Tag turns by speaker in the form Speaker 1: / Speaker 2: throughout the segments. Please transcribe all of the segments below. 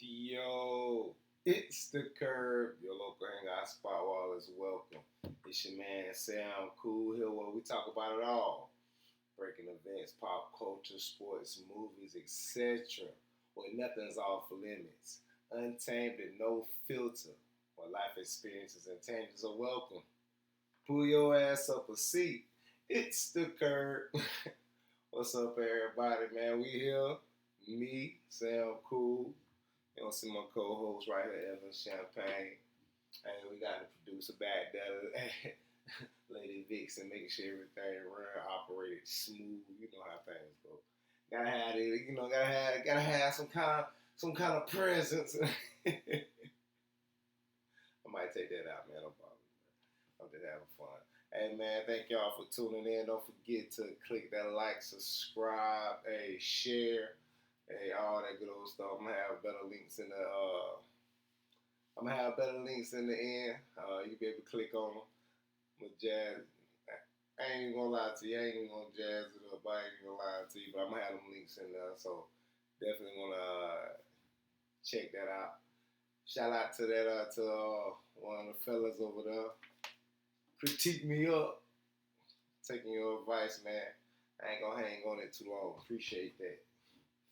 Speaker 1: Yo, it's the curb. Your local hangout spot wall is welcome. It's your man Sam Cool here where we talk about it all. Breaking events, pop culture, sports, movies, etc. Where nothing's off limits. Untamed and no filter. Where life experiences and tangents are welcome. Pull your ass up a seat. It's the curb. What's up, everybody, man? We here. Me, Sam Cool. You don't see my co-host right here, Evan Champagne. And we got the producer back there, Lady Vixen, making sure everything run, operated smooth. You know how things go. Gotta have it, gotta have some kind of presence. I might take that out, man. No problem. I'm just having fun. Hey man, thank y'all for tuning in. Don't forget to click that like, subscribe, hey, share. Hey, all that good old stuff. I'm gonna have better links in the end. You be able to click on them. With jazz, I ain't even gonna lie to you. I ain't even gonna jazz it up. I ain't even gonna lie to you. But I'm gonna have them links in there. So definitely wanna check that out. Shout out to that one of the fellas over there. Critique me up. Taking your advice, man. I ain't gonna hang on it too long. Appreciate that.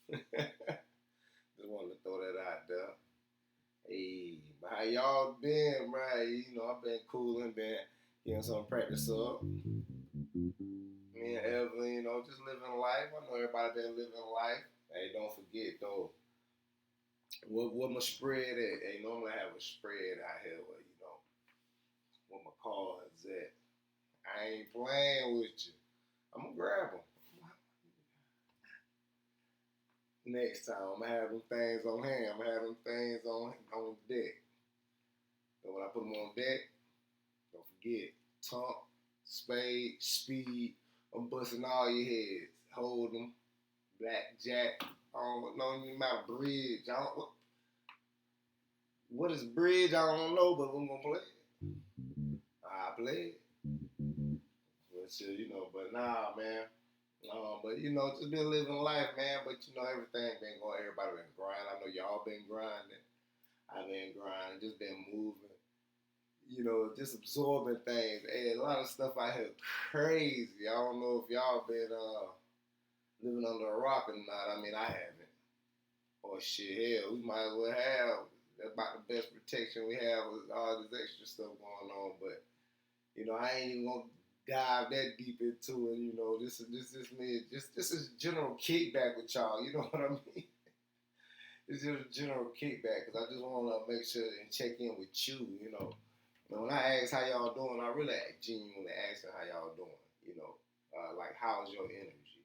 Speaker 1: Just wanted to throw that out there. Hey, but how y'all been, right? You know, I've been coolin', been getting some practice up. Me and Evelyn, you know, just living life. I know everybody been living life. Hey, don't forget though, what my spread at? Hey, normally I have a spread out here where, you know, what my cards at. I ain't playing with you. I'm gonna grab them. Next time, I'm gonna have them things on hand. I'm gonna have them things on deck. So when I put them on deck, don't forget, tonk, spade, speed. I'm busting all your heads. Hold them, blackjack. I don't know anything about bridge. What is bridge? I don't know, but we're gonna play it. I play it. But shit, you know, but nah, man. But you know, just been living life, man. But you know, everything been going. Everybody been grinding. I know y'all been grinding. I've been grinding. Just been moving. You know, just absorbing things. Hey, a lot of stuff out here crazy. I don't know if y'all been living under a rock or not. I mean, I haven't. Or shit, hell, we might as well have. That's about the best protection we have with all this extra stuff going on. But you know, I ain't even gonna dive that deep into it. You know, this is me. This is general kickback with y'all. You know what I mean? It's just a general kickback because I just want to make sure and check in with you. You know, when I ask how y'all doing, I really genuinely asking how y'all doing. You know, like how's your energy?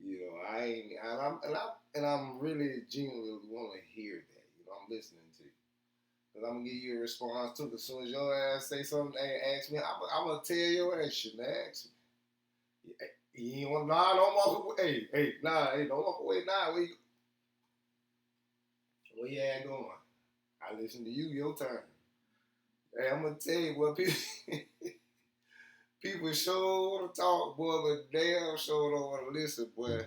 Speaker 1: You know, I'm really genuinely want to hear that. You know, I'm listening to you. Cause I'm gonna give you a response too. As soon as your ass say something and ask me, I'm gonna tell your ass shouldn't ask me. You ain't want don't walk away. Hey, don't walk away. Where you at going? I listen to you. Your turn. Hey, I'm gonna tell you what people people sure want to talk, boy, but damn sure don't want to listen, boy.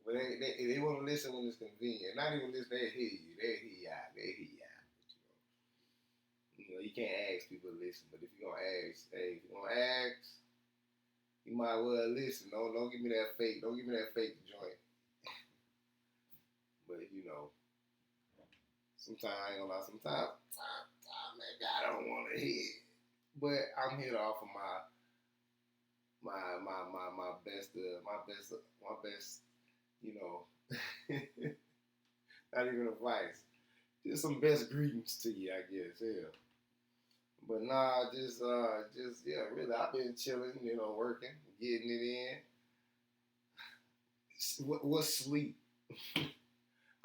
Speaker 1: But they want to listen when it's convenient. Not even listen, they hear you. They hear you out. You know, you can't ask people to listen, but if you're gonna ask, hey, if you're gonna ask, you might well listen. Don't give me that fake. Don't give me that fake joint. But you know, sometimes I ain't gonna lie. Sometimes maybe I don't want to hear it. But I'm here to offer my best. You know, not even advice. Just some best greetings to you, I guess. Yeah. But nah, yeah, really, I've been chilling, you know, working, getting it in. What's sleep? I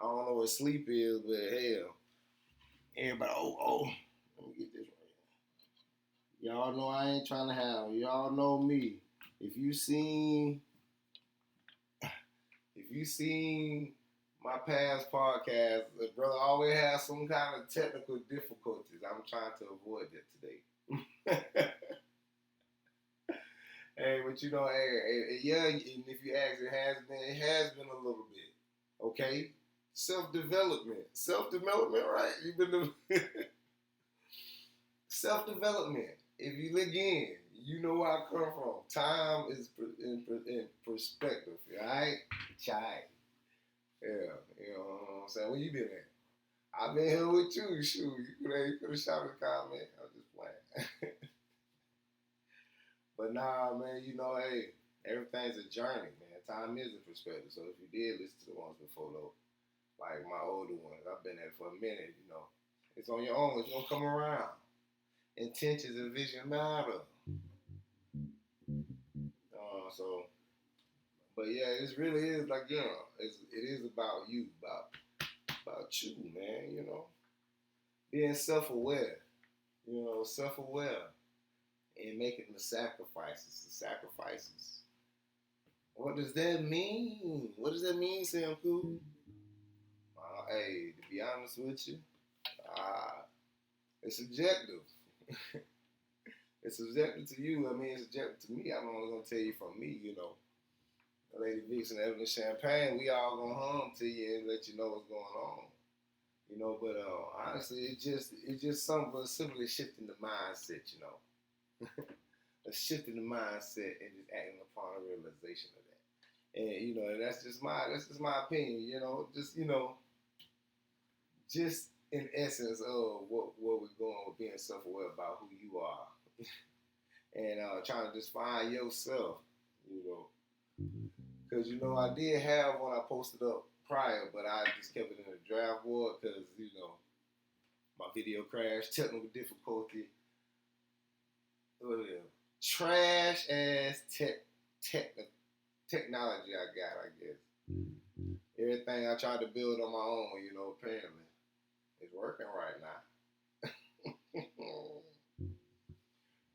Speaker 1: don't know what sleep is, but hell, everybody, let me get this right here. Y'all know I ain't trying to have. Y'all know me. If you seen my past podcast, the brother always has some kind of technical difficulties. I'm trying to avoid that today. Hey, but you know, yeah, and if you ask, it has been a little bit. Okay, Self-development, right? You've been self-development. If you look in, you know where I come from. Time is in perspective, right? Chai. Yeah, you know what I'm saying? Where you been at? I've been here with you. Shoot, you could have shot a comment. I'm just playing. But nah, man, hey, everything's a journey, man. Time is a perspective. So if you did listen to the ones before, though, like my older ones, I've been at it for a minute. It's on your own. It's gonna come around. Intentions and vision matter. So, but yeah, it really is like it is about you, about you, man. Being self-aware. Self-aware and making the sacrifices. The sacrifices. What does that mean? What does that mean, Sam Cool? Hey, to be honest with you, it's subjective. It's subjective to you. I mean, it's subjective to me. I'm only gonna tell you from me. Lady Vix and Evelyn Champagne, we all gonna hum to you and let you know what's going on. But honestly, it's just something simply shifting the mindset. A shift in the mindset and just acting upon a realization of that. And that's just my opinion. Just in essence of what we're going with being self-aware about who you are, and trying to just find yourself. Because I did have one I posted up prior, but I just kept it in the draft board because my video crashed, technical difficulty, trash ass technology I got, I guess. Everything I tried to build on my own, apparently, it's working right now.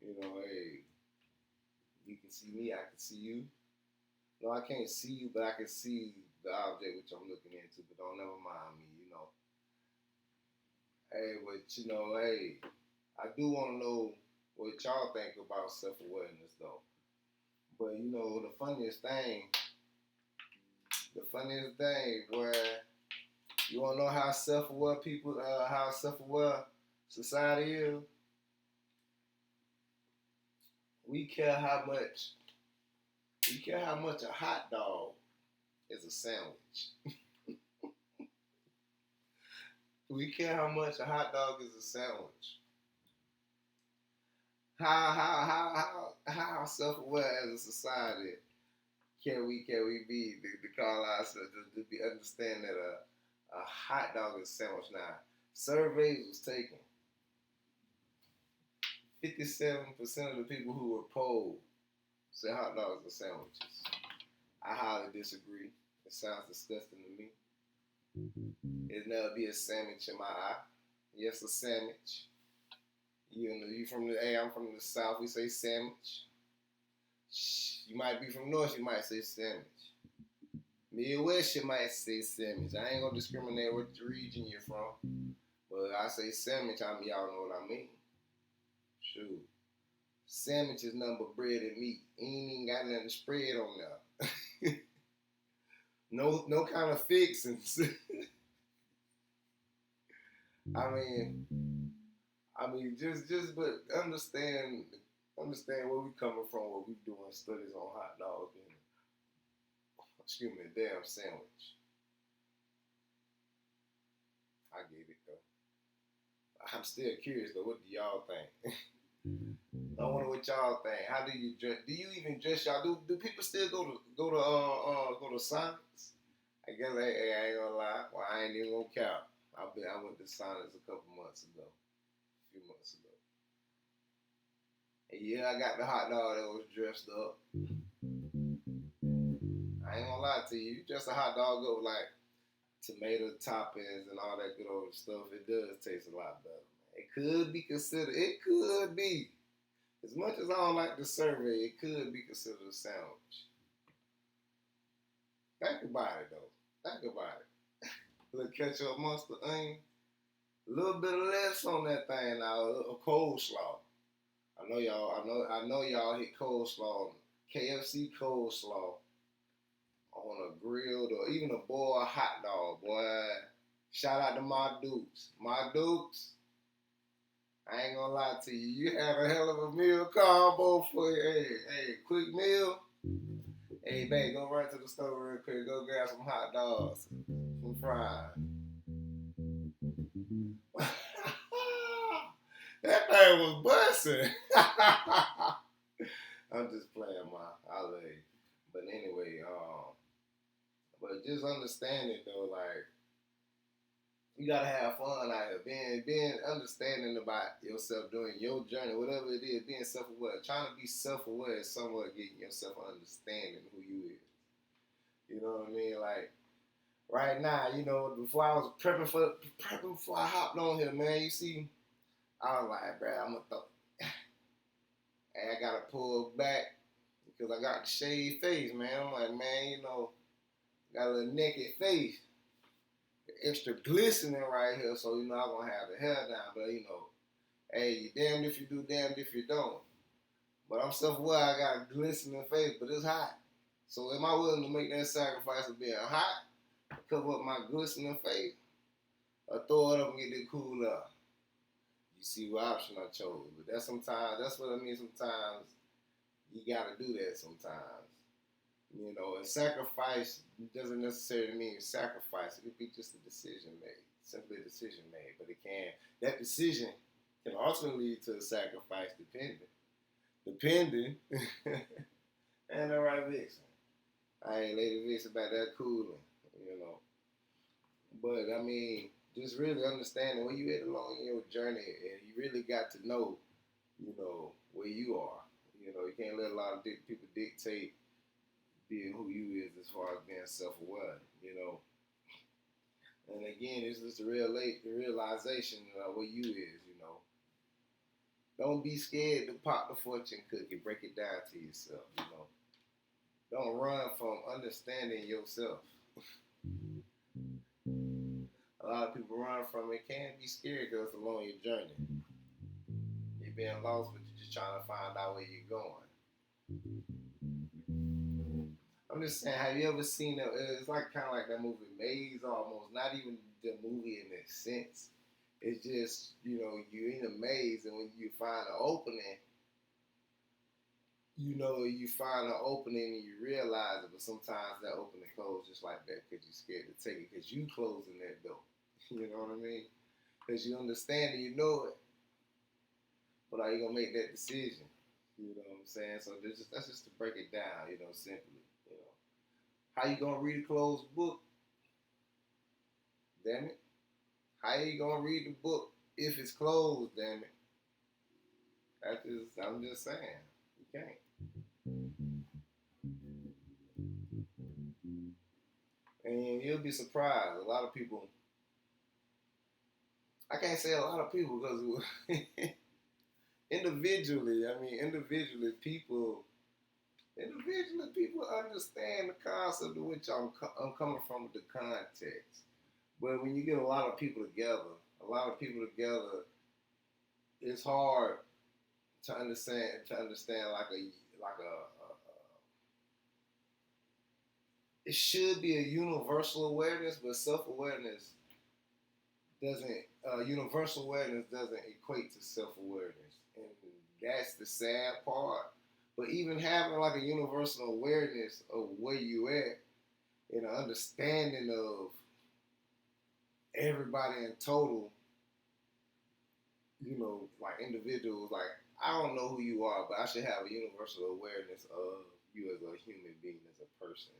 Speaker 1: Hey, you can see me, I can see you. No, I can't see you, but I can see the object which I'm looking into, but don't never mind me. Hey, but hey, I do want to know what y'all think about self-awareness, though. But the funniest thing, where you want to know how self-aware how self-aware society is. We care how much a hot dog is a sandwich. We care how much a hot dog is a sandwich. How self-aware as a society can we be to call ourselves to be understand that a hot dog is a sandwich? Now, surveys was taken. 57% of the people who were polled said hot dogs are sandwiches. I highly disagree. It sounds disgusting to me. It'll never be a sandwich in my eye. Yes, a sandwich. You from I'm from the South, we say sandwich. You might be from North, you might say sandwich. Midwest, you might say sandwich. I ain't gonna discriminate what region you're from, but I say sandwich, y'all know what I mean. Shoot. Sandwich is nothing but bread and meat. Ain't even got nothing to spread on there. No kind of fixings. I mean, just but understand where we coming from, where we doing studies on hot dogs and a damn sandwich. I get it though. I'm still curious though. What do y'all think? I wonder what y'all think. How do you dress? Do you even dress y'all? Do people still go to Sonics? I guess I ain't gonna lie. Well, I ain't even gonna cap. I went to Sonics a few months ago. And yeah, I got the hot dog that was dressed up. I ain't gonna lie to you. You dress a hot dog up with like tomato toppings and all that good old stuff. It does taste a lot better. It could be considered. It could be. As much as I don't like the survey, it could be considered a sandwich. Think about it though. Think about it. A little ketchup, mustard, onion. A little bit of less on that thing now. A coleslaw. I know y'all hit coleslaw. KFC coleslaw on a grilled or even a boiled hot dog, boy. Shout out to my Dukes. My Dukes, I ain't gonna lie to you. You had a hell of a meal combo for you. Hey, quick meal. Hey, babe, go right to the store real quick. Go grab some hot dogs, some fries. That thing was busting. I'm just playing, I love you. But anyway, but just understanding though, like you gotta have fun out here. Being understanding about yourself during your journey, whatever it is, being self-aware. Trying to be self-aware is somewhat getting yourself understanding who you is. You know what I mean? Like right now, you know, before I was prepping before I hopped on here, man. You see, I was like, bro, I'm gonna throw. And I gotta pull back because I got the shaved face, man. I'm like, man, you know, got a little naked face, extra glistening right here, so you know I'm gonna have the hair down. But you know, hey, you damned if you do, damned if you don't. But I'm self-aware. I got a glistening face, but it's hot. So am I willing to make that sacrifice of being hot, cover up my glistening face, or throw it up and get it cool up? You see what option I chose. But that's what I mean. Sometimes you gotta do that sometimes. You know, and sacrifice doesn't necessarily mean sacrifice. It could be just a decision made. Simply a decision made. But that decision can also lead to a sacrifice depending and the right vixen. I ain't Lady Vixen about that coolin, you know. But I mean, just really understanding where you at along in your journey, and you really got to know, you know, where you are. You know, you can't let a lot of people dictate being who you is as far as being self-aware. You know, and again, it's just the realization of where you is. You know, don't be scared to pop the fortune cookie. Break it down to yourself. You know, don't run from understanding yourself. A lot of people run from it. Can't be scared because it's along your journey. You're being lost, but you're just trying to find out where you're going. I'm just saying, have you ever seen it? It's like kind of like that movie Maze almost. Not even the movie in a sense. It's just, you know, you're in a maze, and when you find an opening, you know, you find an opening and you realize it, but sometimes that opening closes just like that because you're scared to take it because you closing that door. You know what I mean? Because you understand it, you know it, but are you going to make that decision? You know what I'm saying? So that's just to break it down, you know, simply. You know, how you going to read a closed book? Damn it. How you going to read the book if it's closed, damn it? I'm just saying. You can't. And you'll be surprised. A lot of people, I can't say a lot of people because individually people understand the concept of which I'm coming from, the context. But when you get a lot of people together, it's hard to understand it should be a universal awareness, but self-awareness universal awareness doesn't equate to self-awareness. And that's the sad part. But even having like a universal awareness of where you at and an understanding of everybody in total, you know, like individuals, like I don't know who you are, but I should have a universal awareness of you as a human being, as a person,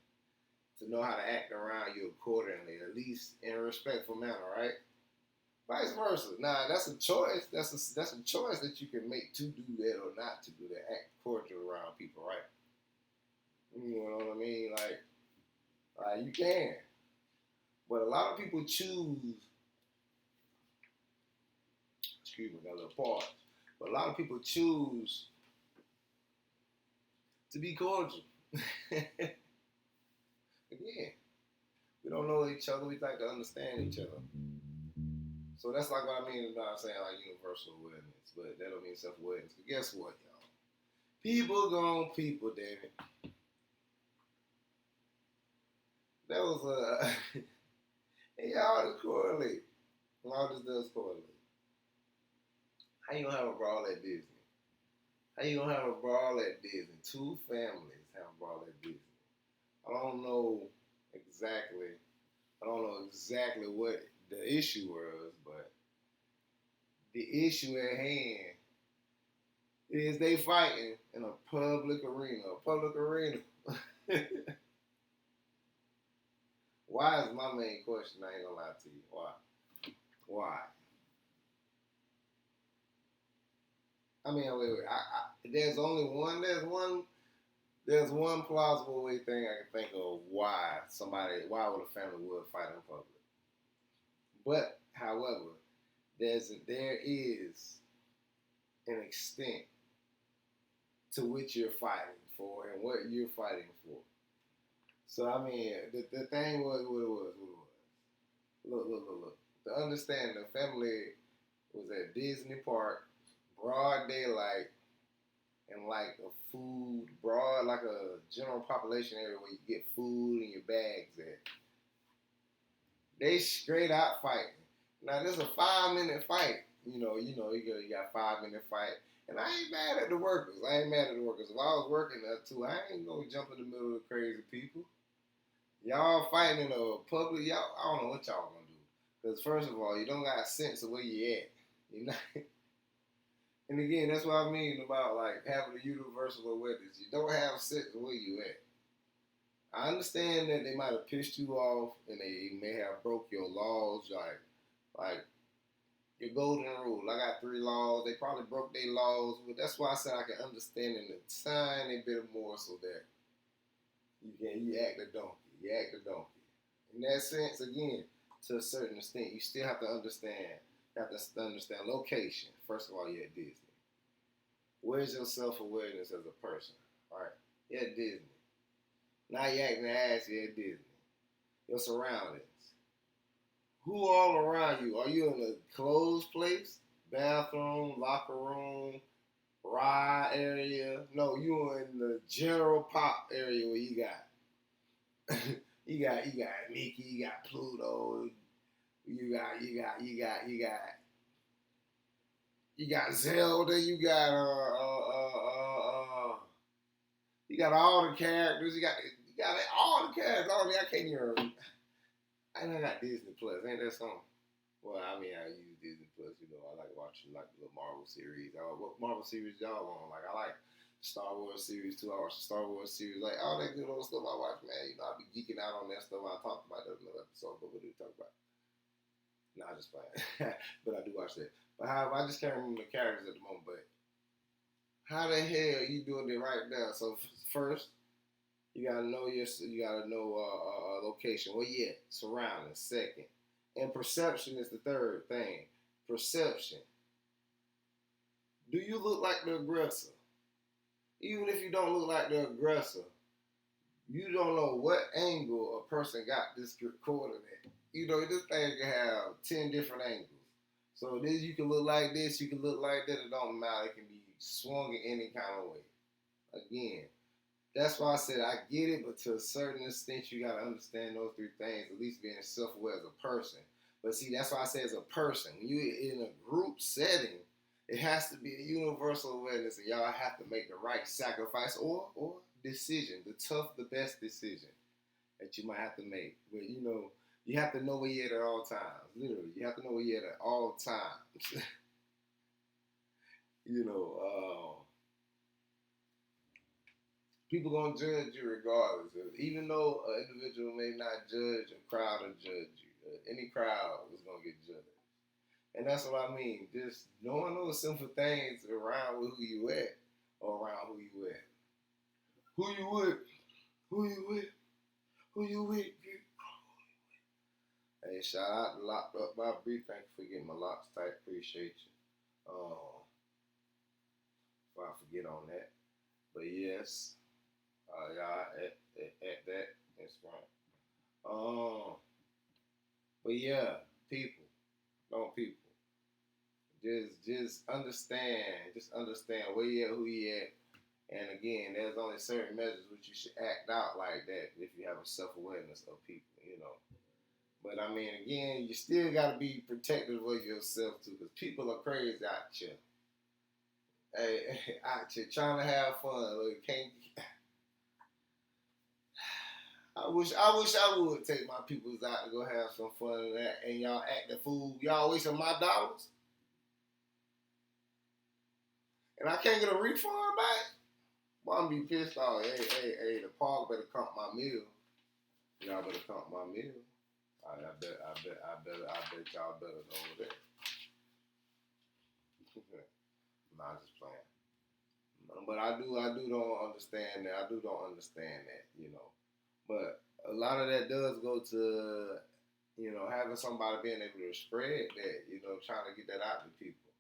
Speaker 1: to know how to act around you accordingly, at least in a respectful manner, right? Vice versa. Now that's a choice. That's a choice that you can make to do that or not to do that. Act cordial around people, right? You know what I mean? Like you can, but a lot of people choose. Excuse me, got a little pause. But a lot of people choose to be cordial. Again, we don't know each other. We like to understand each other. So that's like what I mean about saying like universal awareness, but that don't mean self-awareness. But guess what, y'all? People gone people, damn it. That was and y'all just correlate. All this does correlate. How you gonna have a brawl at Disney? How you gonna have a brawl at Disney? Two families have a brawl at Disney. I don't know exactly. I don't know exactly what the issue was, but the issue at hand is they fighting in a public arena. A public arena. Why is my main question? I ain't gonna lie to you. Why? Why? I mean, wait. There's only one. There's one. There's one plausible way thing I can think of why would a family would fight in public. But, however, there is an extent to which you're fighting for and what you're fighting for. So I mean, the thing was what it was. What it was. Look. To understand, the family was at Disney Park, broad daylight, and like a food broad, like a general population area where you get food in your bags at. They straight out fighting. Now this is a 5 minute fight. You got 5 minute fight. And I ain't mad at the workers. I ain't mad at the workers. If I was working there too, I ain't gonna jump in the middle of the crazy people. Y'all fighting in a public, I don't know what y'all gonna do. Because first of all, you don't got sense of where you at. You know? And again, that's what I mean about like having a universal awareness. You don't have sense of where you at. I understand that they might have pissed you off and they may have broke your laws, like your golden rule. I got 3 laws. They probably broke their laws, but that's why I said I can understand in a tiny bit more so that you act a donkey. You act a donkey. In that sense, again, to a certain extent, you still have to understand. You have to understand location. First of all, you're at Disney. Where's your self-awareness as a person? All right, you're at Disney. Now you acting ass, you're at Disney. Your surroundings. Who all around you? Are you in a closed place? Bathroom, locker room, ride area? No, you in the general pop area where you got you got Mickey, you got Pluto, you got Zelda, you got all the characters, you got all the characters. I mean, I can't even. I got Disney Plus, ain't that something? Well, I mean, I use Disney Plus. I like watching like the Marvel series. What Marvel series y'all on? Like, I like Star Wars series too. I watch the Star Wars series, like all that good old stuff I watch, man. I be geeking out on that stuff. I talked about that in another episode, but what do we talk about? Nah, just playing. But I do watch that. But however, I just can't remember the characters at the moment. But how the hell are you doing it right now? So first, you gotta know location. Well, yeah, surroundings. Second, and perception is the third thing. Perception. Do you look like the aggressor? Even if you don't look like the aggressor, you don't know what angle a person got this recording at. This thing can have 10 different angles. So this you can look like this, you can look like that. It don't matter. It can be swung in any kind of way. Again, that's why I said I get it, but to a certain extent, you got to understand those 3 things, at least being self-aware as a person. But see, that's why I say as a person, when you're in a group setting, it has to be a universal awareness, and y'all have to make the right sacrifice or decision, the best decision that you might have to make. But you have to know where you're at all times. Literally, you have to know where you're at all times. People gonna judge you regardless. Even though an individual may not judge, a crowd will judge you. Any crowd is gonna get judged, and that's what I mean. Just knowing those simple things around who you at, or around who you at, who you with, who you with, who you with. Hey, shout out to Locked Up by Bree. Thank you for getting my locks tight. Appreciate you. If I forget on that, but yes. Y'all at that. That's right. But yeah, people, don't people. Just understand where you at, who you at, And again, there's only certain measures which you should act out like that if you have a self-awareness of people, you know. But I mean, again, you still got to be protective of yourself too, because people are crazy out here. Hey, out here trying to have fun. Look, can't. I would take my peoples out to go have some fun and that, and y'all act the fool. Y'all wasting my dollars, and I can't get a refund back. Well, I'm be pissed off. Hey, the park better comp my meal. Y'all better comp my meal. I bet y'all better know that. Nah, I'm just playing. But I do don't understand that. I do don't understand that, you know. But a lot of that does go to, you know, having somebody being able to spread that, you know, trying to get that out to people.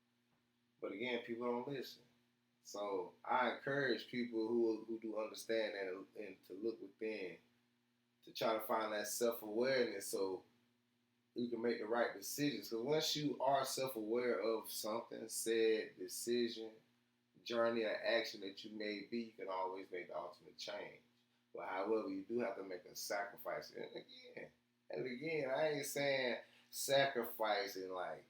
Speaker 1: But again, people don't listen. So I encourage people who do understand that and to look within to try to find that self awareness so you can make the right decisions. Because once you are self aware of something, said, decision, journey, or action that you may be, you can always make the ultimate change. But however, you do have to make a sacrifice. And again, I ain't saying sacrificing like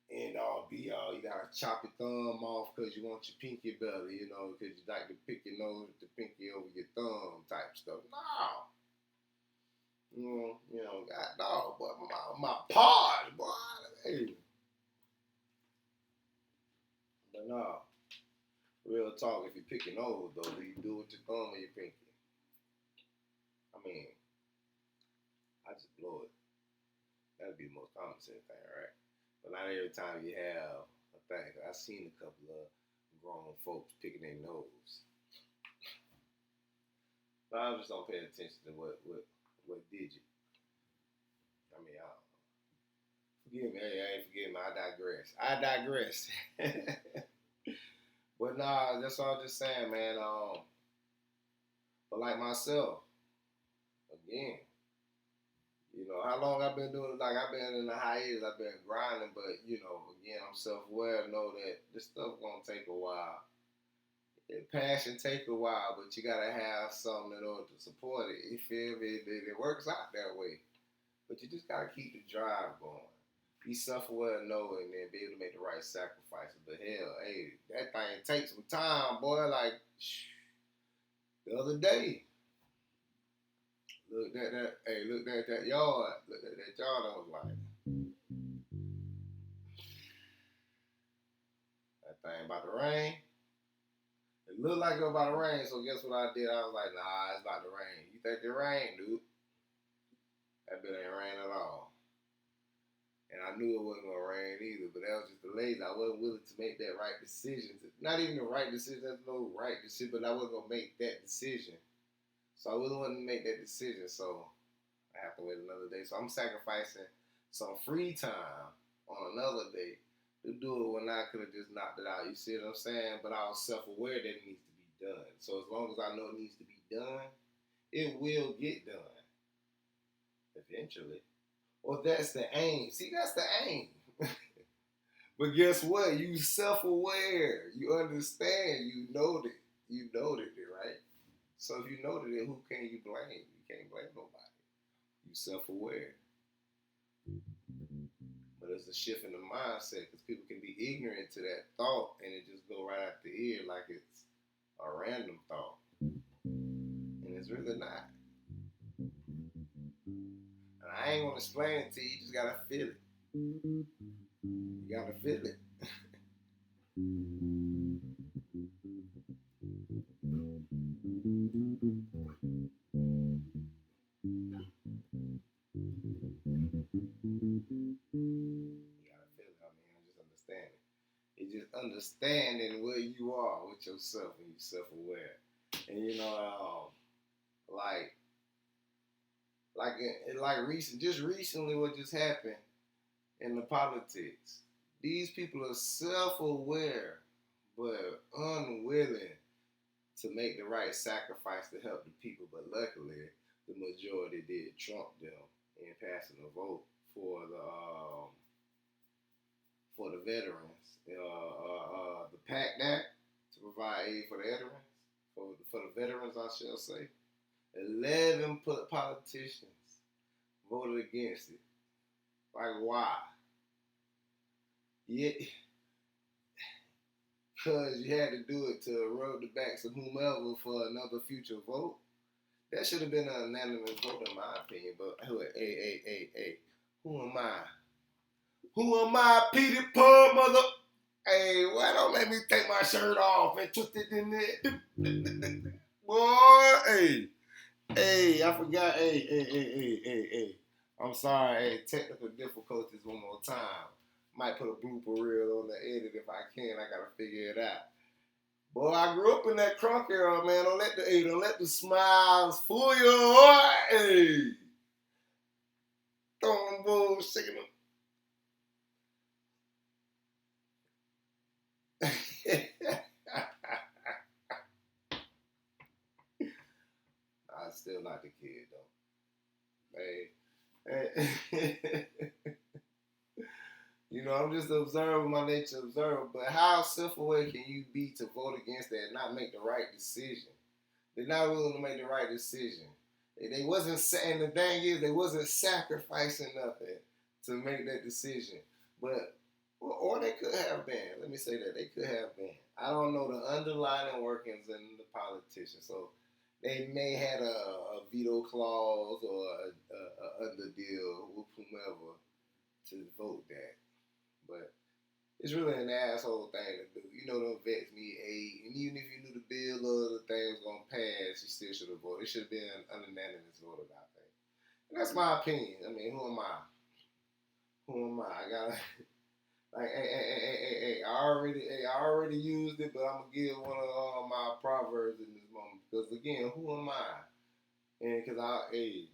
Speaker 1: end all be all. You gotta chop your thumb off because you want your pinky better, you know, because you like to pick your nose with the pinky over your thumb type stuff. No. God dog, boy, my part, boy. Hey. But no, real talk, if you pick your nose, though, do you do it with your thumb or your pinky? I mean, I just blow it. That'd be the most common sense thing, right? But not every time you have a thing. I've seen a couple of grown folks picking their nose. But I just don't pay attention to what digit. I mean, forgive me. Hey, I ain't forgive me. I digress. But nah, that's all I'm just saying, man. But like myself, again, you know, how long I've been doing it, like I've been in the hiatus, I've been grinding, but you know, again, I'm self-aware, know that this stuff gonna take a while. Passion take a while, but you gotta have something in order to support it. You feel me? It works out that way. But you just gotta keep the drive going. Be self-aware, know, and then be able to make the right sacrifices. But hell, hey, that thing takes some time, boy. Like the other day, looked at that yard. Looked at that yard. I was like, that thing about to rain. It looked like it was about to rain. So guess what I did? I was like, nah, it's about to rain. You think it rain, dude? That bit ain't rain at all. And I knew it wasn't gonna rain either, but that was just the lazy. I wasn't willing to make that right decision. Not even the right decision. There's no right decision, but I wasn't gonna make that decision. So I really wanted to make that decision. So I have to wait another day. So I'm sacrificing some free time on another day to do it when I could have just knocked it out. You see what I'm saying? But I was self-aware that it needs to be done. So as long as I know it needs to be done, it will get done eventually. Well, that's the aim. See, that's the aim. But guess what? You self-aware. You understand. You know that. You know that, right? So if you know that, who can you blame? You can't blame nobody. You self-aware. But it's a shift in the mindset because people can be ignorant to that thought and it just go right out the ear like it's a random thought. And it's really not. And I ain't gonna explain it to you. You just gotta feel it. You gotta feel it. Just understand it. It's just understanding where you are with yourself and you're self-aware. And you know, just recently, what just happened in the politics. These people are self-aware, but unwilling to make the right sacrifice to help the people. But luckily, the majority did trump them in passing a vote for the veterans, the PACT Act to provide aid for the veterans. for the veterans, I shall say. 11 politicians voted against it. Like, why? Yeah, because you had to do it to rub the backs of whomever for another future vote. That should have been an unanimous vote, in my opinion. But hey, who am I? Who am I, Peter Pan, mother? Hey, why don't let me take my shirt off and twist it in there? Boy, hey, I forgot. Hey. I'm sorry. Hey, technical difficulties one more time. Might put a blooper reel on the edit if I can. I gotta figure it out. Boy, I grew up in that crunk era, man. Don't let the smiles fool your heart. Hey, throwing them bulls, shaking them. I still like the kid though. Hey. You know, I'm just an observer, my nature observer. But how self-aware can you be to vote against that and not make the right decision? They're not willing to make the right decision. They wasn't, and the thing is, they wasn't sacrificing nothing to make that decision. But, or they could have been. Let me say that they could have been. I don't know the underlying workings in the politicians, so they may had a veto clause or a underdeal with whomever to vote that. But it's really an asshole thing to do. You know, them vets need aid, and even if you knew the bill or the thing was gonna pass, you still should have voted. It should have been an unanimous vote, I think. And that's my opinion. I mean, who am I? Who am I? I gotta like, hey. I already used it, but I'm gonna give one of my proverbs in this moment because again, who am I? And because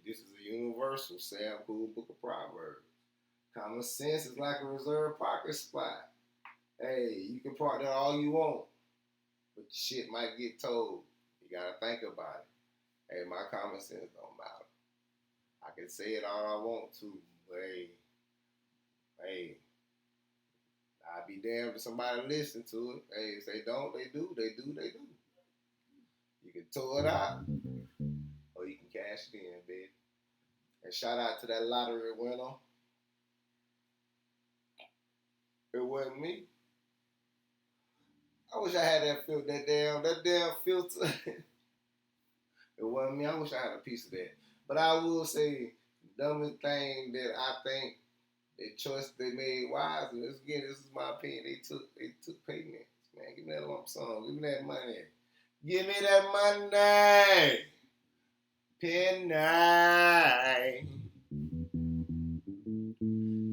Speaker 1: this is a universal Sam Cool Book of Proverbs. Common sense is like a reserved parking spot. Hey, you can park there all you want, but shit might get told. You gotta think about it. Hey, my common sense don't matter. I can say it all I want to, but hey, I'd be damned if somebody listen to it. Hey, if they don't, they do. You can tow it out, or you can cash it in, baby. And shout out to that lottery winner. It wasn't me. I wish I had that damn filter. It wasn't me. I wish I had a piece of that. But I will say, the dumbest thing that I think the choice they made wise. And this is my opinion. They took payments. Man, give me that lump sum. Give me that money. Give me that money. Penny.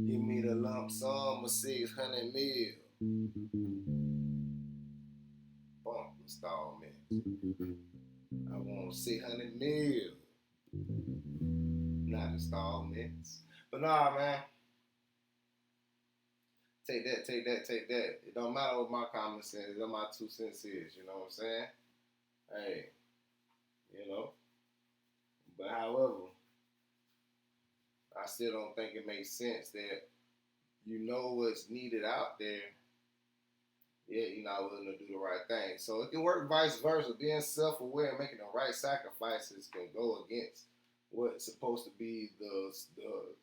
Speaker 1: Give me the lump sum of 600 mil. Bump installments. I want 600 mil. Not installments. But nah, man. Take that. It don't matter what my common sense is, what my 2 cents is, you know what I'm saying? Hey, you know. But however, I still don't think it makes sense that you know what's needed out there, yet you're not willing to do the right thing. So it can work vice versa. Being self-aware and making the right sacrifices can go against what's supposed to be the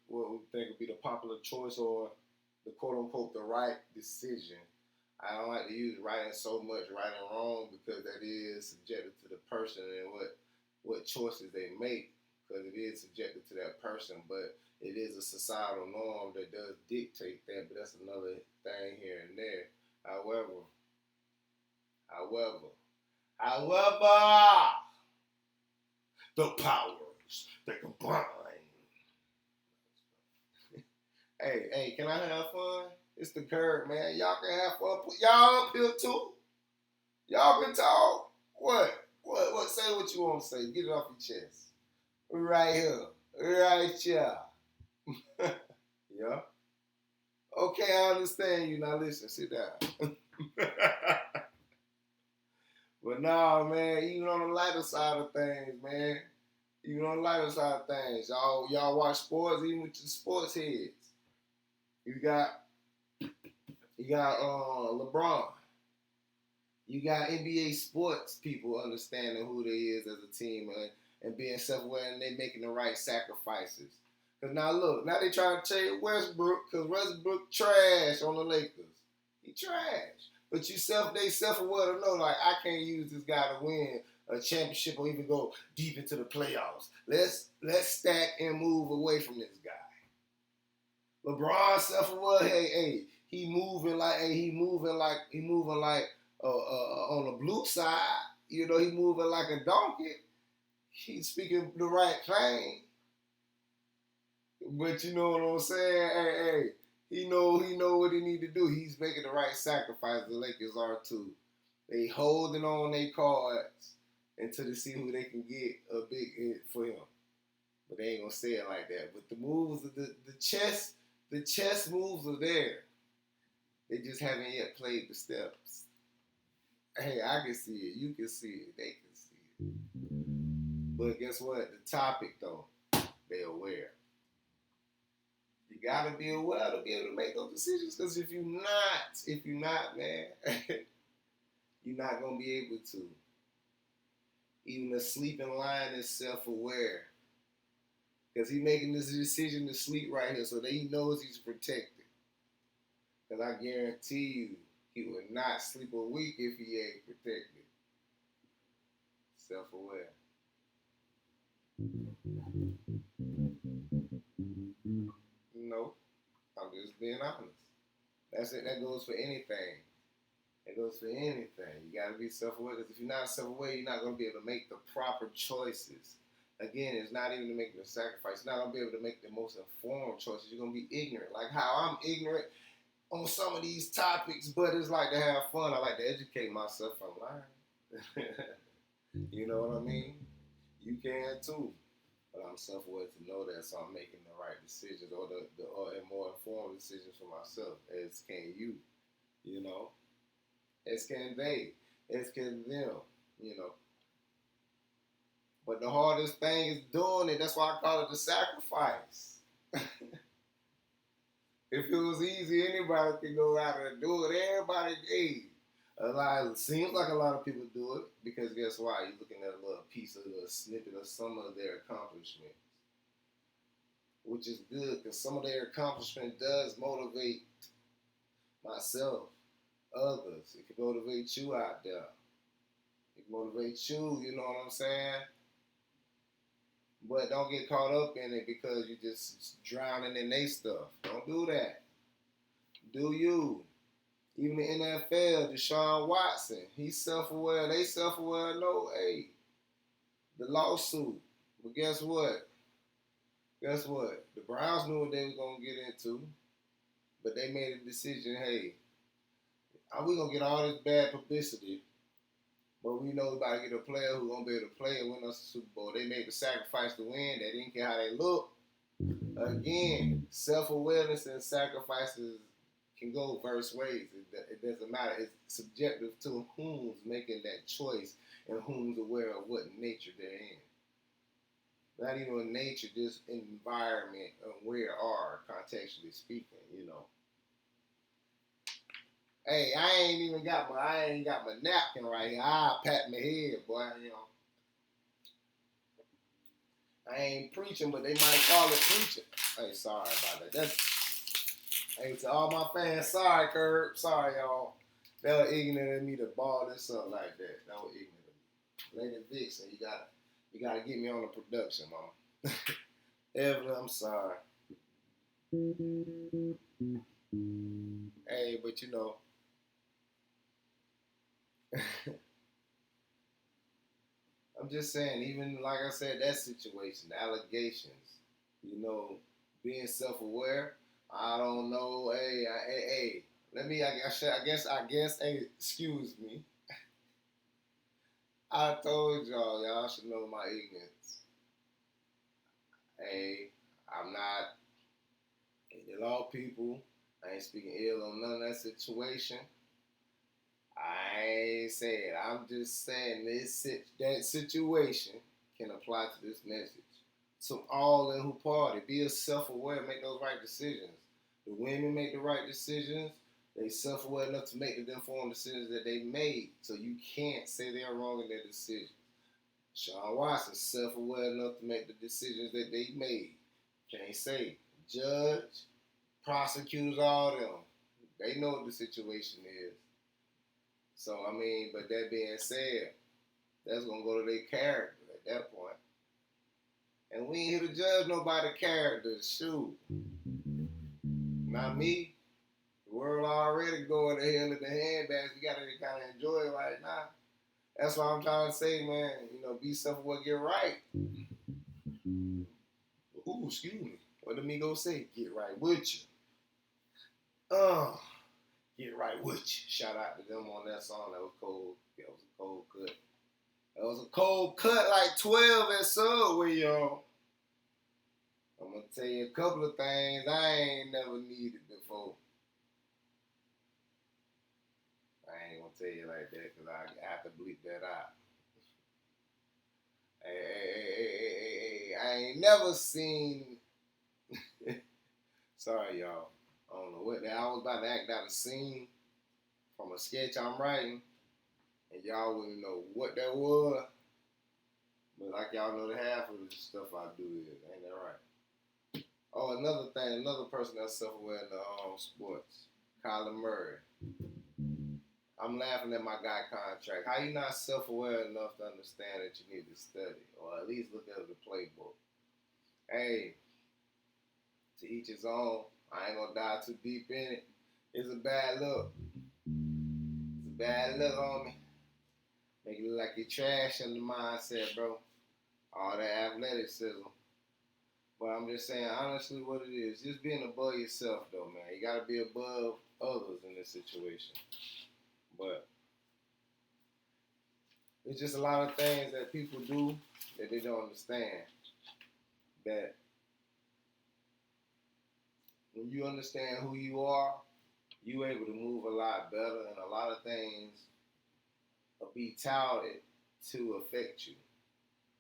Speaker 1: what we think would be the popular choice or the quote-unquote the right decision. I don't like to use right and so much right and wrong because that is subjective to the person and what choices they make because it is subjective to that person, but it is a societal norm that does dictate that, but that's another thing here and there. However, the powers that combine. Hey, can I have fun? It's the curve, man. Y'all can have fun. Put y'all up here too. Y'all can talk. What? Say what you want to say. Get it off your chest. Right here. Right here. Yeah. Okay, I understand you. Now listen, sit down. But nah, man, even on the lighter side of things, man. Even on the lighter side of things. Y'all watch sports, even with your sports heads. You got LeBron. You got NBA sports people understanding who they is as a team and being self-aware and they making the right sacrifices. Cause now look, now they trying to trade Westbrook because Westbrook trash on the Lakers. He trash. But they self-aware to know like I can't use this guy to win a championship or even go deep into the playoffs. Let's stack and move away from this guy. LeBron self-aware, he moving like on the blue side. You know, he moving like a donkey. He's speaking the right thing. But you know what I'm saying? He know what he need to do. He's making the right sacrifice. The Lakers are too. They holding on their cards until they see who they can get a big hit for him. But they ain't gonna say it like that. But the moves, the chess moves are there. They just haven't yet played the steps. Hey, I can see it. You can see it. They can see it. But guess what? The topic though, they're aware. You gotta be aware to be able to make those decisions. Because if you're not, man, you're not gonna be able to. Even a sleeping lion is self-aware. Because he's making this decision to sleep right here so that he knows he's protected. Because I guarantee you, he would not sleep a week if he ain't protected. Self-aware. No, I'm just being honest. That's it. That goes for anything. It goes for anything. You got to be self-aware because if you're not self-aware, you're not going to be able to make the proper choices. Again, it's not even to make the sacrifice. You're not going to be able to make the most informed choices. You're going to be ignorant. Like how I'm ignorant on some of these topics, but it's like to have fun. I like to educate myself online. You know what I mean? You can too. But I'm self-aware to know that, so I'm making the right decisions or and more informed decisions for myself. As can you, you know? As can they. As can them, you know? But the hardest thing is doing it. That's why I call it the sacrifice. If it was easy, anybody could go out and do it. Everybody gave. It seems like a lot of people do it because guess why? You're looking at a little piece of a snippet of some of their accomplishments, which is good because some of their accomplishment does motivate myself, others. It can motivate you out there. It can motivate you, you know what I'm saying? But don't get caught up in it because you're just drowning in their stuff. Don't do that. Do you? Even the NFL, Deshaun Watson, he's self-aware. They self-aware. No, hey, the lawsuit. But guess what? Guess what? The Browns knew what they were going to get into. But they made a decision, hey, we're going to get all this bad publicity. But we know about to get a player who's going to be able to play and win us the Super Bowl. They made the sacrifice to win. They didn't care how they look. Again, self-awareness and sacrifices can go verse ways. It doesn't matter. It's subjective to who's making that choice and who's aware of what nature they're in. Not even in nature, just environment and where are, contextually speaking, you know. Hey, I ain't got my napkin right here. I'll pat my head, boy, you know. I ain't preaching, but they might call it preaching. Hey, sorry about that. Hey, to all my fans, sorry, Curb. Sorry, y'all. They were ignorant of me to ball this up like that. That was ignorant of me. Lady Vixen, you gotta get me on the production, mama. Evelyn, I'm sorry. Hey, but you know. I'm just saying, even like I said, that situation, the allegations, you know, being self-aware. I don't know. Hey. Let me. I guess. Hey, excuse me. I told y'all should know my ignorance. Hey, I'm not the law people. I ain't speaking ill on none of that situation. I ain't saying. I'm just saying that situation can apply to this message. So all in who party, be self-aware, make those right decisions. The women make the right decisions. They self-aware enough to make the informed decisions that they made. So you can't say they're wrong in their decisions. Sean Watson self-aware enough to make the decisions that they made. Can't say. Judge, prosecutors, all them. They know what the situation is. So, I mean, but that being said, that's going to go to their character at that point. And we ain't here to judge nobody's character. Shoot. Not me. The world already going to hell in the handbags. We got to kind of enjoy it right now. That's what I'm trying to say, man. You know, be self-aware, get right. Ooh, excuse me. What did me go say? Get right with you. Get right with you. Shout out to them on that song. That was cold. That was a cold cut. That was a cold cut like 12 at Subway, y'all. I'm going to tell you a couple of things I ain't never needed before. I ain't going to tell you like that because I have to bleep that out. Hey, I ain't never seen... Sorry, y'all. I don't know what that. I was about to act out a scene from a sketch I'm writing, and y'all wouldn't know what that was. But like y'all know, the half of the stuff I do is, ain't that right? Oh, another thing, another person that's self-aware in the sports, Kyler Murray. I'm laughing at my guy contract. How you not self-aware enough to understand that you need to study, or at least look at the playbook? Hey, to each his own. I ain't gonna dive too deep in it. It's a bad look. It's a bad look on me. Make it look like you're trash in the mindset, bro. All that athleticism. But I'm just saying, honestly, what it is. Just being above yourself, though, man. You gotta be above others in this situation. But it's just a lot of things that people do that they don't understand. That when you understand who you are, you're able to move a lot better, and a lot of things will be touted to affect you.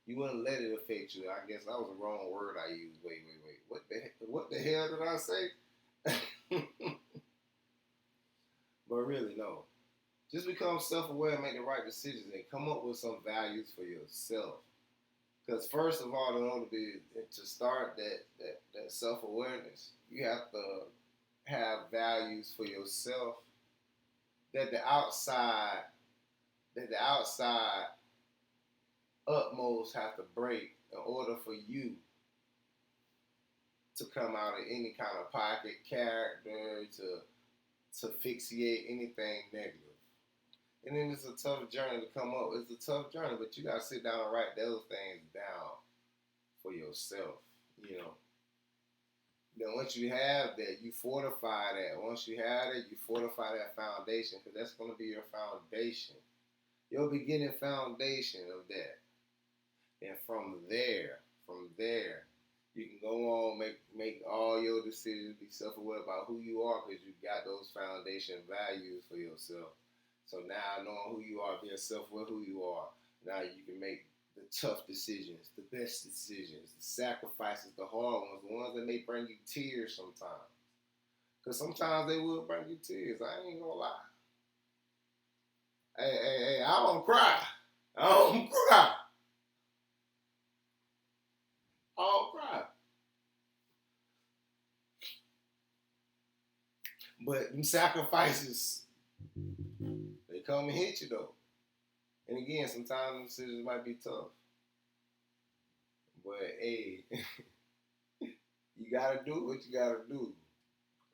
Speaker 1: You wouldn't let it affect you. I guess that was the wrong word I used. Wait. What the hell did I say? But really, no. Just become self-aware and make the right decisions and come up with some values for yourself. Because first of all, in order to start that self-awareness, you have to have values for yourself that the outside utmost have to break in order for you to come out of any kind of pocket character to fixate anything negative. And then it's a tough journey to come up. It's a tough journey, but you gotta sit down and write those things down for yourself, you know. Then once you have that, you fortify that. Once you have it, you fortify that foundation, because that's gonna be your foundation. Your beginning foundation of that. And from there, you can go on, make all your decisions, be self-aware about who you are, because you got those foundation values for yourself. So now knowing who you are, being self-aware who you are, now you can make the tough decisions, the best decisions, the sacrifices, the hard ones, the ones that may bring you tears sometimes. Because sometimes they will bring you tears. I ain't gonna lie. Hey, I don't cry. I don't cry. But them sacrifices, they come and hit you though. And again, sometimes decisions might be tough. But hey, you gotta do what you gotta do.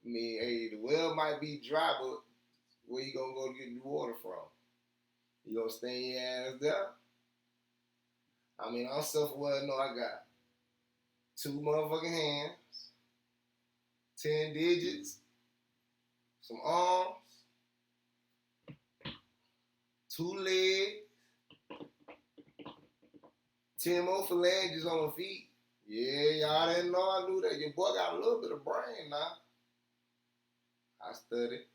Speaker 1: I mean, hey, the well might be dry, but where you gonna go to get the water from? You gonna stay your ass there? I mean, I'm self-aware. No, I got 2 motherfucking hands, 10 digits, some arms, 2 legs, 10 more phalanges on my feet. Yeah, y'all didn't know I knew that. Your boy got a little bit of brain now. I studied.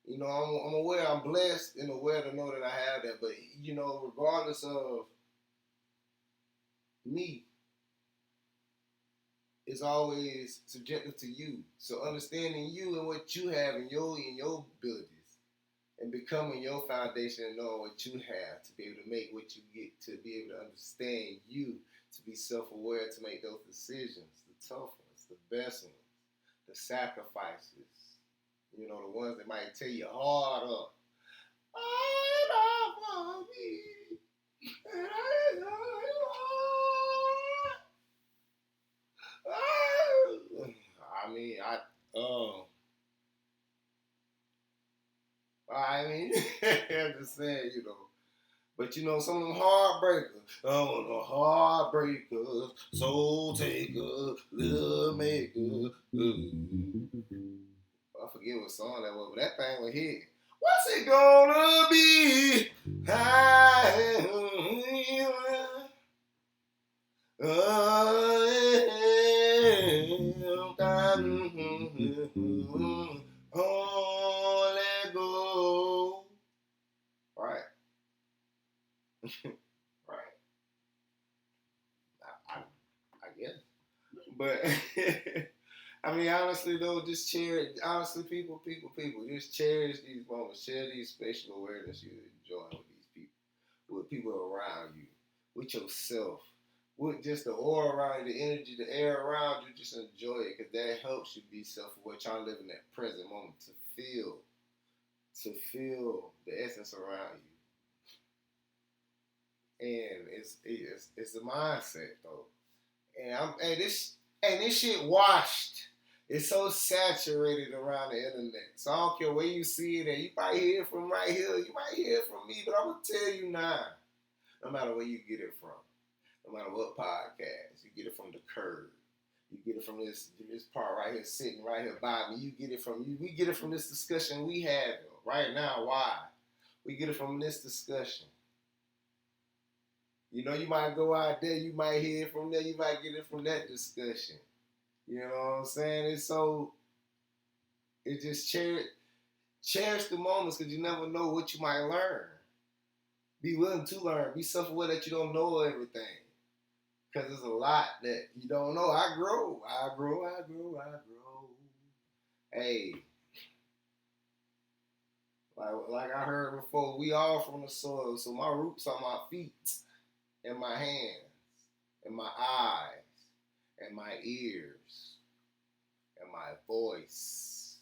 Speaker 1: You know, I'm aware, I'm blessed and aware to know that I have that. But, you know, regardless of me, is always subjective to you. So understanding you and what you have in your abilities and becoming your foundation and knowing what you have to be able to make what you get, to be able to understand you, to be self-aware, to make those decisions, the tough ones, the best ones, the sacrifices, you know, the ones that might tear your heart up. I love me, and I know you are. I mean, I mean, I'm just saying, you know. But you know, some of them heartbreakers. Oh, the heartbreakers, soul taker, love maker. I forget what song that was, but that thing was hit. What's it gonna be? Oh, let go. Right, right. I guess. But I mean, honestly though, just cherish. Honestly, people, just cherish these moments. Share these spatial awareness you enjoy with these people, with people around you, with yourself, with just the aura around you, the energy, the air around you. Just enjoy it because that helps you be self-aware. Trying to live in that present moment to feel the essence around you, and it's a mindset though. And this shit washed. It's so saturated around the internet. So I don't care where you see it at. You might hear it from right here. You might hear it from me, but I'm gonna tell you now. No matter where you get it from, no matter what podcast, you get it from the curb. You get it from this part right here, sitting right here by me. You get it from you. We get it from this discussion we have right now. Why? We get it from this discussion. You know, you might go out there, you might hear it from there, you might get it from that discussion. You know what I'm saying? It just cherish the moments because you never know what you might learn. Be willing to learn. Be self-aware that you don't know everything. Because there's a lot that you don't know. I grow. Hey, like I heard before, we all from the soil. So my roots are my feet and my hands and my eyes and my ears and my voice.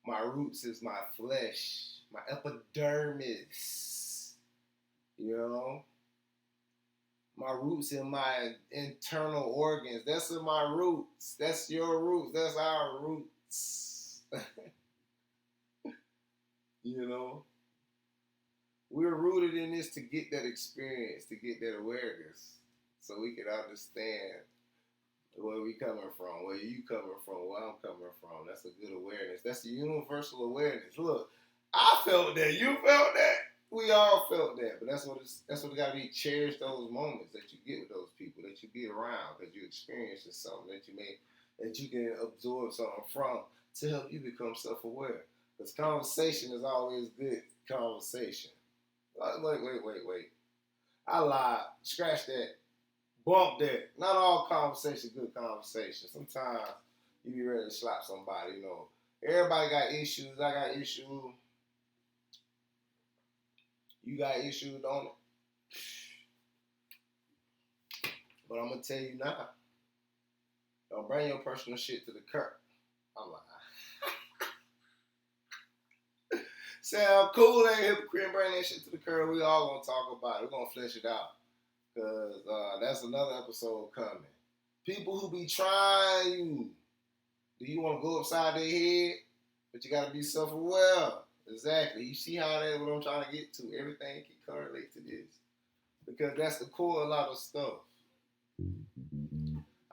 Speaker 1: My roots is my flesh, my epidermis, you know? My roots in my internal organs. That's in my roots. That's your roots. That's our roots. You know? We're rooted in this to get that experience, to get that awareness, so we can understand where we coming from, where you coming from, where I'm coming from. That's a good awareness. That's the universal awareness. Look, I felt that. You felt that. We all felt that. But that's what it got to be. Cherish those moments that you get with those people, that you be around, because you experiencing something that you can absorb something from to help you become self-aware. Because conversation is always good conversation. Wait. I lied. Scratch that. Bump that. Not all conversation good conversation. Sometimes you be ready to slap somebody, you know. Everybody got issues. I got issues. You got issues, don't it? But I'm gonna tell you now. Don't bring your personal shit to the curb. I'm lying. Sound cool, ain't hypocrite. Bring that shit to the curb. We all gonna talk about it. We're gonna flesh it out. Because that's another episode coming. People who be trying you. Do you want to go upside their head? But you got to be self-aware. Exactly. You see how that what I'm trying to get to. Everything can correlate to this. Because that's the core of a lot of stuff.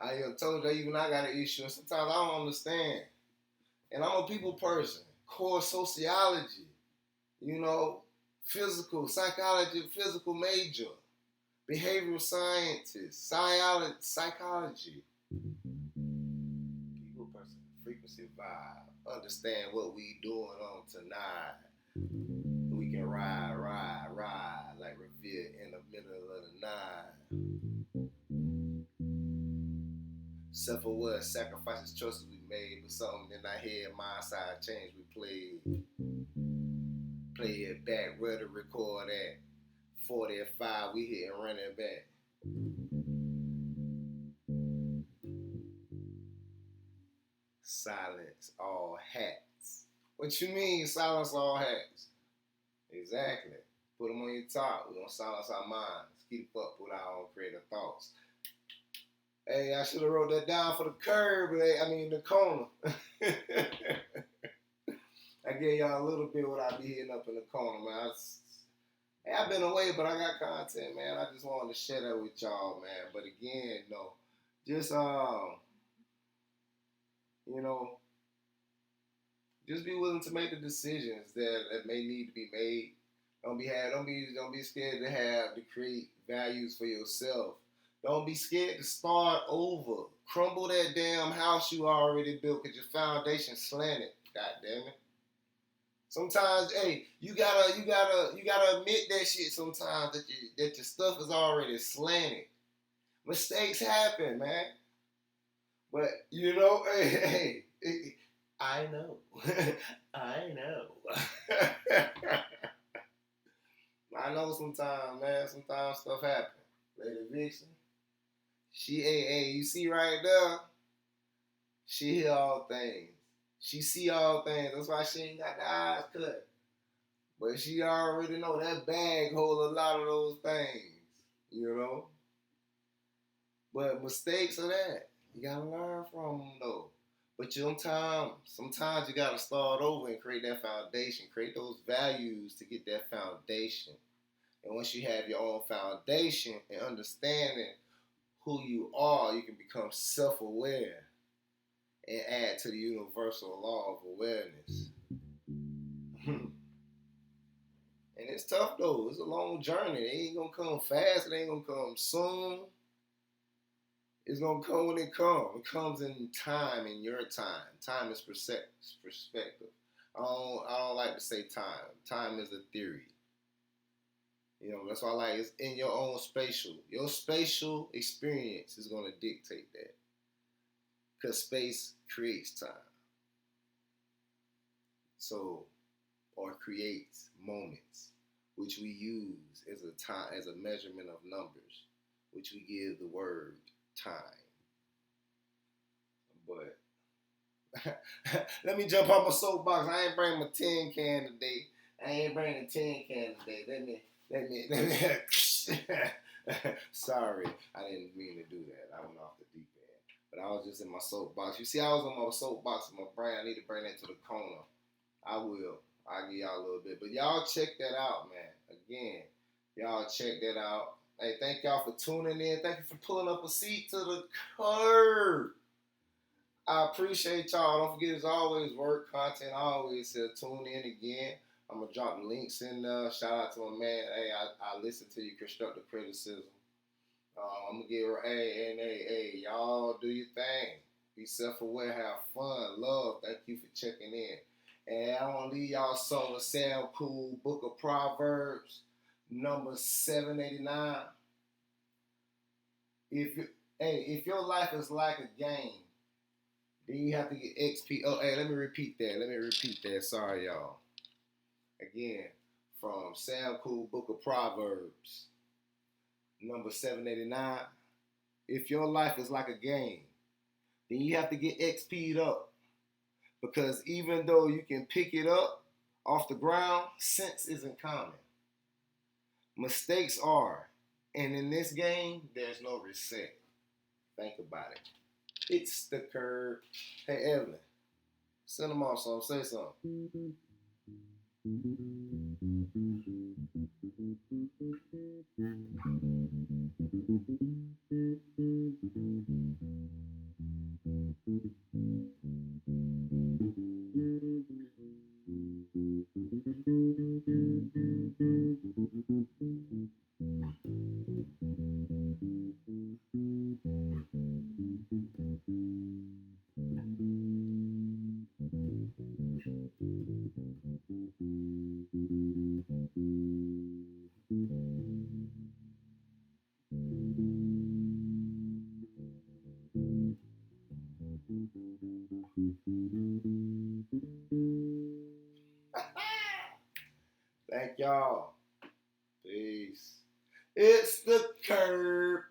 Speaker 1: I told you even I got an issue. And sometimes I don't understand. And I'm a people person. Core sociology. You know, physical, psychology, physical major. Behavioral sciences, psychology, people person, frequency vibe, understand what we doing on tonight. We can ride like Revere in the middle of the night. self-aware, sacrifices, choices we made, but something in our head, mind side change. We play it back, ready to record at 40 and 5. We hitting running back. Silence all hats. What you mean, silence all hats? Exactly. Put them on your top. We're going to silence our minds. Keep up with our own creative thoughts. Hey, I should have wrote that down for the curb. The corner. I gave y'all a little bit what I be hitting up in the corner, man. I've been away, but I got content, man. I just wanted to share that with y'all, man. But again, no, just just be willing to make the decisions that may need to be made. Don't be scared to create values for yourself. Don't be scared to start over. Crumble that damn house you already built because your foundation slanted. God damn it. Sometimes, hey, you gotta admit that shit sometimes that your stuff is already slanted. Mistakes happen, man. But hey, I know. I know. I know sometimes, man. Sometimes stuff happens. Lady Vixen. You see right there, she hear all things. She see all things. That's why she ain't got the eyes cut. But she already know that bag hold a lot of those things, But mistakes are that. You gotta learn from them though. But sometimes you gotta start over and create that foundation. Create those values to get that foundation. And once you have your own foundation and understanding who you are, you can become self-aware and add to the universal law of awareness. And it's tough though. It's a long journey. It ain't gonna come fast. It ain't gonna come soon. It's gonna come when it comes. It comes in time, in your time. Time is perspective. I don't like to say time. Time is a theory. That's why I like it's in your own spatial. Your spatial experience is gonna dictate that. Because space creates time. Or creates moments, which we use as a measurement of numbers, which we give the word time. But let me jump on my soapbox. I ain't bringing my tin can today. Let me. Sorry, I didn't mean to do that. I went off the deep end. But I was just in my soapbox. You see, I was on my soapbox with my brain. I need to bring that to the corner. I'll give y'all a little bit. But y'all check that out, man. Again, y'all check that out. Hey, thank y'all for tuning in. Thank you for pulling up a seat to the curb. I appreciate y'all. Don't forget, as always, work content. I always say tune in again. I'm going to drop the links in there. Shout out to my man. Hey, I listen to your constructive criticism. I'm going to give her, hey, y'all do your thing. Be self-aware, have fun, love. Thank you for checking in. And I want to leave y'all song with Sam Cool, Book of Proverbs, number 789. If your life is like a game, then you have to get XP. Oh, hey, let me repeat that. Sorry, y'all. Again, from Sam Cool, Book of Proverbs, number 789. If your life is like a game, then you have to get XP'd up. Because even though you can pick it up off the ground, sense isn't common. Mistakes are. And in this game, there's no reset. Think about it. It's the curb. Hey, Evelyn, send them off some. Say something. Thank y'all. Peace. It's the curb.